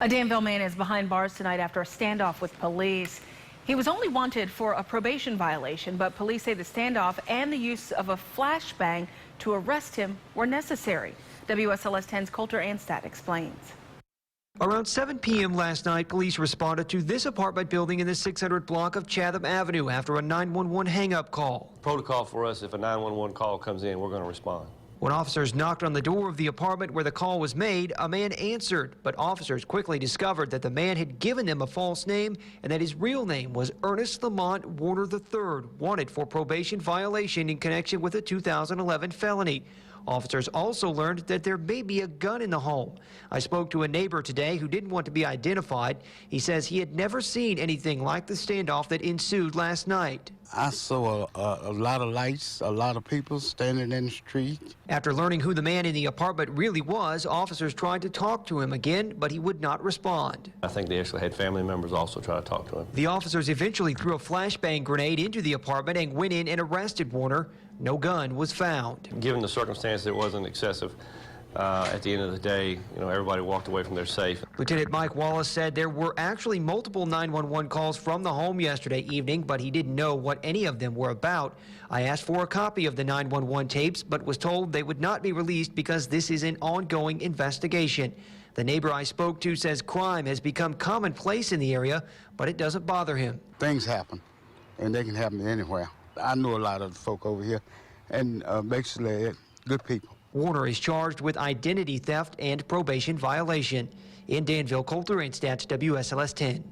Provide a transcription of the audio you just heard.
A Danville man is behind bars tonight after a standoff with police. He was only wanted for a probation violation, but police say the standoff and the use of a flashbang to arrest him were necessary. WSLS 10's Coulter Anstad explains. Around 7 p.m. last night, police responded to this apartment building in the 600 block of Chatham Avenue after a 911 hang-up call. Protocol for us, if a 911 call comes in, we're going to respond. When officers knocked on the door of the apartment where the call was made, a man answered, but officers quickly discovered that the man had given them a false name and that his real name was Ernest Lamont Warner III, wanted for probation violation in connection with a 2011 felony. Officers also learned that there may be a gun in the home. I spoke to a neighbor today who didn't want to be identified. He says he had never seen anything like the standoff that ensued last night. I saw a lot of lights, a lot of people standing in the street. After learning who the man in the apartment really was, officers tried to talk to him again, but he would not respond. I think they actually had family members also try to talk to him. The officers eventually threw a flashbang grenade into the apartment and went in and arrested Warner. No gun was found. Given the circumstance, it wasn't excessive. At the end of the day, everybody walked away from there safe. Lieutenant Mike Wallace said there were actually multiple 911 calls from the home yesterday evening, but he didn't know what any of them were about. I asked for a copy of the 911 tapes, but was told they would not be released because this is an ongoing investigation. The neighbor I spoke to says crime has become commonplace in the area, but it doesn't bother him. Things happen, and they can happen anywhere. I know a lot of the folk over here, and basically good people. Warner is charged with identity theft and probation violation. In Danville, Coulter Anstad, WSLS 10.